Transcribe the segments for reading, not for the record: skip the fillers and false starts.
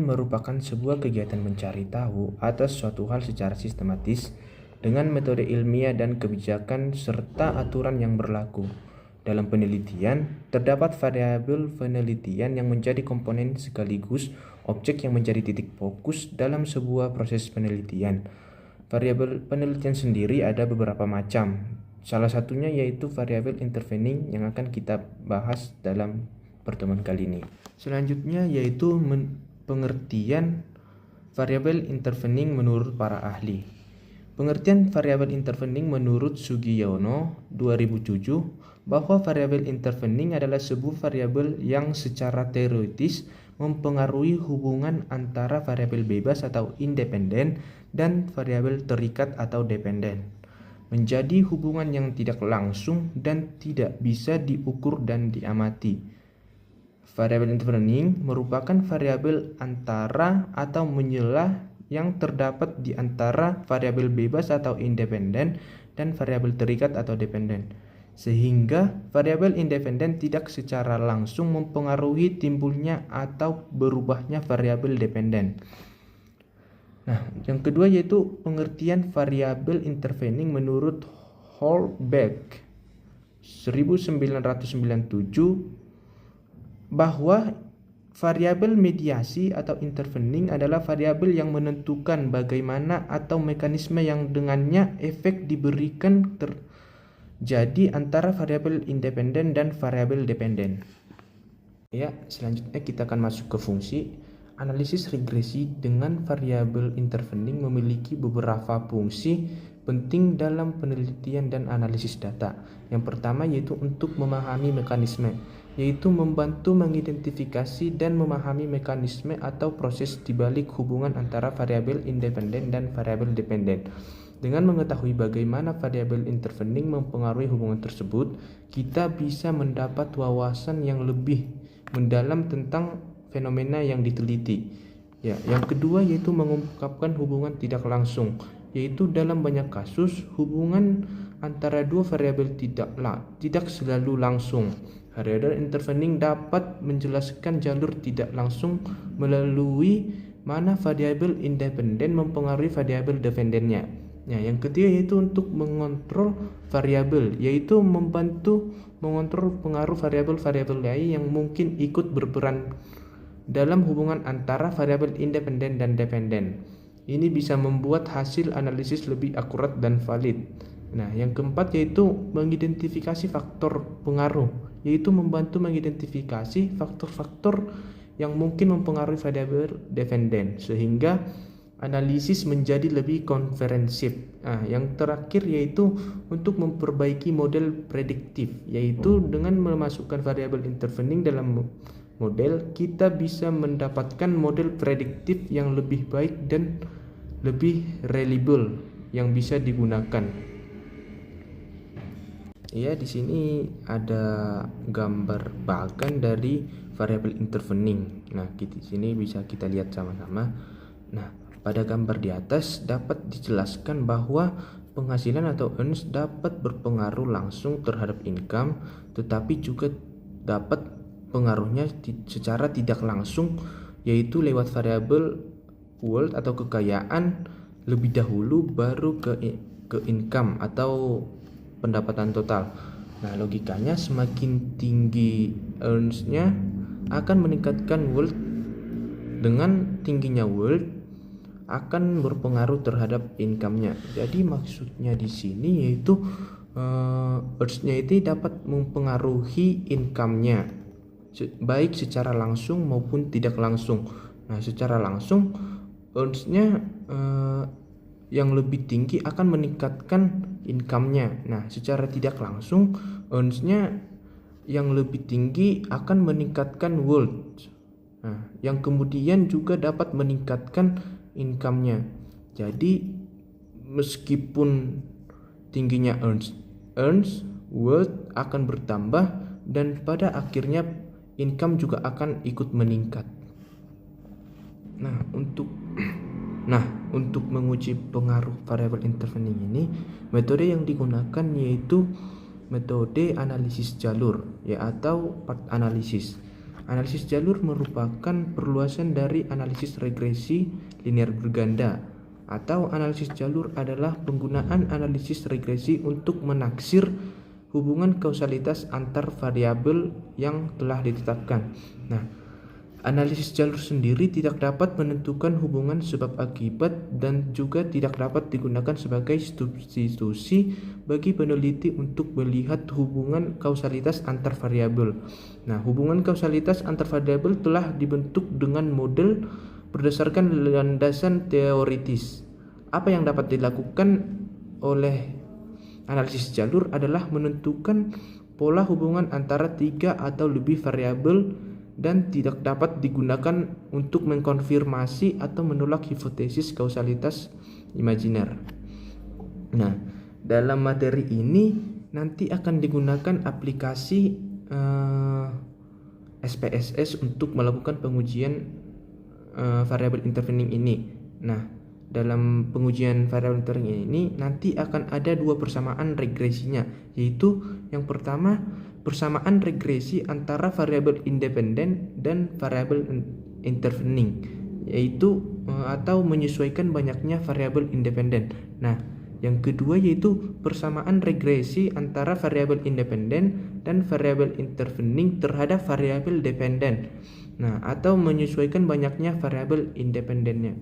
merupakan sebuah kegiatan mencari tahu atas suatu hal secara sistematis dengan metode ilmiah dan kebijakan serta aturan yang berlaku. Dalam penelitian, terdapat variabel penelitian yang menjadi komponen sekaligus objek yang menjadi titik fokus dalam sebuah proses penelitian. Variabel penelitian sendiri ada beberapa macam. Salah satunya yaitu variabel intervening yang akan kita bahas dalam pertemuan kali ini. Selanjutnya yaitu pengertian variabel intervening menurut para ahli. Pengertian variabel intervening menurut Sugiono 2007 bahwa variabel intervening adalah sebuah variabel yang secara teoritis mempengaruhi hubungan antara variabel bebas atau independen dan variabel terikat atau dependen, menjadi hubungan yang tidak langsung dan tidak bisa diukur dan diamati. Variabel intervening merupakan variabel antara atau menyela yang terdapat di antara variabel bebas atau independen dan variabel terikat atau dependen, sehingga variabel independen tidak secara langsung mempengaruhi timbulnya atau berubahnya variabel dependen. Nah, yang kedua yaitu pengertian variabel intervening menurut Holbeck 1997 bahwa variabel mediasi atau intervening adalah variabel yang menentukan bagaimana atau mekanisme yang dengannya efek diberikan terjadi antara variabel independen dan variabel dependen. Ya, selanjutnya kita akan masuk ke fungsi. Analisis regresi dengan variabel intervening memiliki beberapa fungsi penting dalam penelitian dan analisis data. Yang pertama yaitu untuk memahami mekanisme, yaitu membantu mengidentifikasi dan memahami mekanisme atau proses di balik hubungan antara variabel independen dan variabel dependen. Dengan mengetahui bagaimana variabel intervening mempengaruhi hubungan tersebut, kita bisa mendapat wawasan yang lebih mendalam tentang fenomena yang diteliti. Ya, yang kedua yaitu mengungkapkan hubungan tidak langsung, yaitu dalam banyak kasus hubungan antara dua variabel tidak selalu langsung. Variabel intervening dapat menjelaskan jalur tidak langsung melalui mana variabel independen mempengaruhi variabel dependennya. Nah, yang ketiga yaitu untuk mengontrol variabel, yaitu membantu mengontrol pengaruh variabel-variabel lain yang mungkin ikut berperan dalam hubungan antara variabel independen dan dependen. Ini bisa membuat hasil analisis lebih akurat dan valid. Nah, yang keempat yaitu mengidentifikasi faktor pengaruh, yaitu membantu mengidentifikasi faktor-faktor yang mungkin mempengaruhi variabel dependen sehingga analisis menjadi lebih komprehensif. Nah, yang terakhir yaitu untuk memperbaiki model prediktif, yaitu dengan memasukkan variabel intervening dalam model, kita bisa mendapatkan model prediktif yang lebih baik dan lebih reliable yang bisa digunakan. Ya, di sini ada gambar bahkan dari variabel intervening. Nah, di sini bisa kita lihat sama-sama. Nah, pada gambar di atas dapat dijelaskan bahwa penghasilan atau earnings dapat berpengaruh langsung terhadap income, tetapi juga dapat pengaruhnya secara tidak langsung, yaitu lewat variabel wealth atau kekayaan lebih dahulu baru ke income atau pendapatan total. Nah, logikanya semakin tinggi earns-nya akan meningkatkan wealth, dengan tingginya wealth akan berpengaruh terhadap income-nya. Jadi maksudnya di sini yaitu earns-nya itu dapat mempengaruhi income-nya baik secara langsung maupun tidak langsung. Nah, secara langsung earns-nya yang lebih tinggi akan meningkatkan income-nya. Nah, secara tidak langsung earns-nya yang lebih tinggi akan meningkatkan wealth. Nah, yang kemudian juga dapat meningkatkan income-nya. Jadi meskipun tingginya earns, wealth akan bertambah dan pada akhirnya income juga akan ikut meningkat. Nah, untuk menguji pengaruh variabel intervening ini, metode yang digunakan yaitu metode analisis jalur, ya, atau path analysis. Analisis jalur merupakan perluasan dari analisis regresi linear berganda, atau analisis jalur adalah penggunaan analisis regresi untuk menaksir hubungan kausalitas antar variabel yang telah ditetapkan. Nah, analisis jalur sendiri tidak dapat menentukan hubungan sebab akibat dan juga tidak dapat digunakan sebagai substitusi bagi peneliti untuk melihat hubungan kausalitas antar variabel. Nah, hubungan kausalitas antar variabel telah dibentuk dengan model berdasarkan landasan teoritis. Apa yang dapat dilakukan oleh analisis jalur adalah menentukan pola hubungan antara 3 atau lebih variabel dan tidak dapat digunakan untuk mengkonfirmasi atau menolak hipotesis kausalitas imajiner. Nah, dalam materi ini nanti akan digunakan aplikasi SPSS untuk melakukan pengujian variabel intervening ini. Nah, dalam pengujian variabel intervening ini nanti akan ada dua persamaan regresinya, yaitu yang pertama persamaan regresi antara variabel independen dan variabel intervening, yaitu atau menyesuaikan banyaknya variabel independen. Nah, yang kedua yaitu persamaan regresi antara variabel independen dan variabel intervening terhadap variabel dependen. Nah, atau menyesuaikan banyaknya variabel independennya.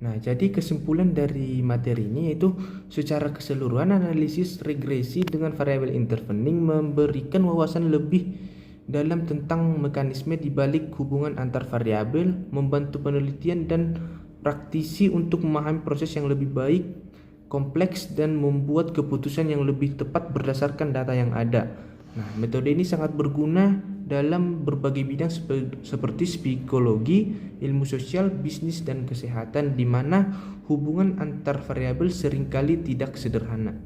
Nah, jadi kesimpulan dari materi ini yaitu secara keseluruhan analisis regresi dengan variabel intervening memberikan wawasan lebih dalam tentang mekanisme di balik hubungan antar variabel, membantu penelitian dan praktisi untuk memahami proses yang lebih baik, kompleks, dan membuat keputusan yang lebih tepat berdasarkan data yang ada. Nah, metode ini sangat berguna dalam berbagai bidang seperti psikologi, ilmu sosial, bisnis, dan kesehatan, di mana hubungan antar variabel seringkali tidak sederhana.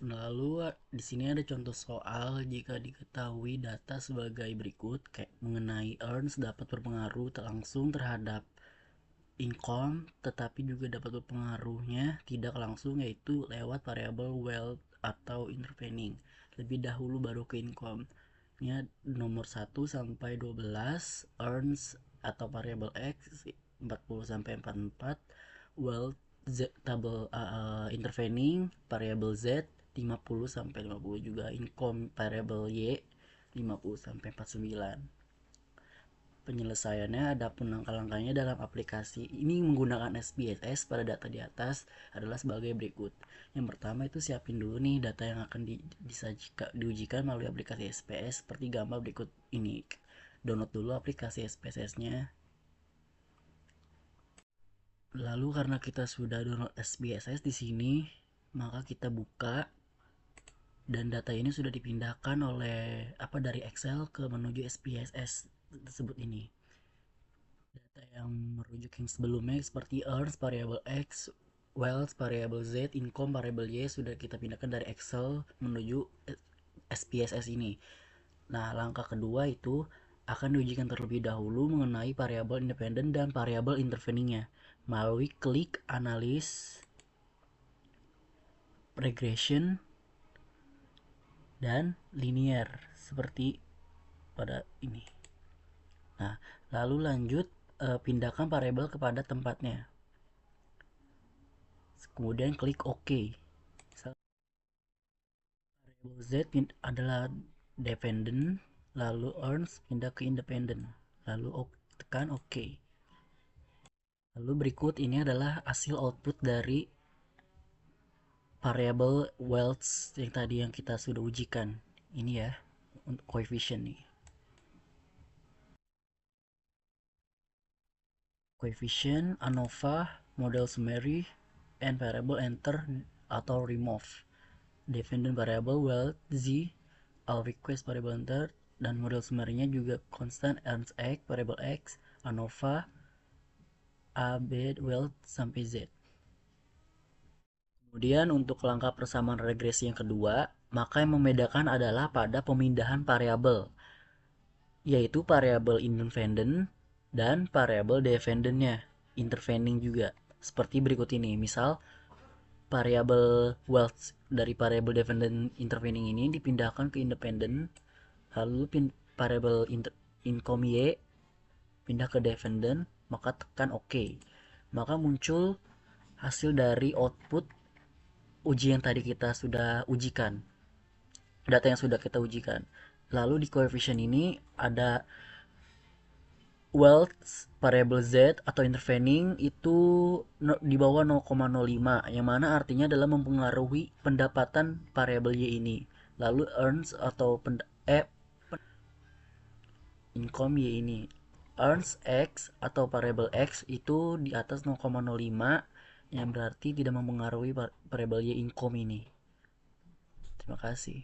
Lalu di sini ada contoh soal jika diketahui data sebagai berikut, kayak mengenai earns dapat berpengaruh langsung terhadap income, tetapi juga dapat berpengaruhnya tidak langsung, yaitu lewat variabel wealth atau intervening. Lebih dahulu baru ke income. Nya nomor 1 sampai 12, earns atau variabel X 40 sampai 44, wealth Z, tabel intervening variabel Z 50 sampai 50 juga, income variable Y 50 sampai 49. Penyelesaiannya adapun langkah-langkahnya dalam aplikasi ini menggunakan SPSS pada data di atas adalah sebagai berikut. Yang pertama itu siapin dulu nih data yang akan diujikan melalui aplikasi SPS seperti gambar berikut ini. Download dulu aplikasi SPSS-nya. Lalu karena kita sudah download SPSS di sini, maka kita buka dan data ini sudah dipindahkan dari Excel ke menuju SPSS tersebut ini. Data yang merujuk yang sebelumnya seperti earns variable X, wealth variable Z, income variable Y sudah kita pindahkan dari Excel menuju SPSS ini. Nah, langkah kedua itu akan diujikan terlebih dahulu mengenai variabel independen dan variabel interveningnya melalui klik analis regression dan linear seperti pada ini. Nah, lalu lanjut pindahkan variabel kepada tempatnya. Kemudian klik OK. Variabel Z adalah dependent, lalu earns pindah ke independent, lalu tekan OK. Lalu berikut ini adalah hasil output dari variabel wealth yang tadi yang kita sudah ujikan. Ini ya, untuk coefficient nih. Coefficient, ANOVA, model summary, and variable enter atau remove. Dependent variable wealth Z, all request variable enter, dan model summary-nya juga constant earns X, variable X, ANOVA, A, B, wealth sampai Z. Kemudian untuk langkah persamaan regresi yang kedua, maka yang membedakan adalah pada pemindahan variabel, yaitu variabel independent dan variabel dependentnya, intervening juga. Seperti berikut ini, misal variabel wealth dari variabel dependent intervening ini dipindahkan ke independent, lalu variabel income Y pindah ke dependent, maka tekan OK. Maka muncul hasil dari output uji yang tadi kita sudah ujikan, data yang sudah kita ujikan. Lalu di coefficient ini ada wealth variable Z atau intervening itu di bawah 0,05, yang mana artinya adalah mempengaruhi pendapatan variabel Y ini. Lalu earns atau income Y ini. Earns X atau variabel X itu di atas 0,05, yang berarti tidak mempengaruhi variabel Y income ini. Terima kasih.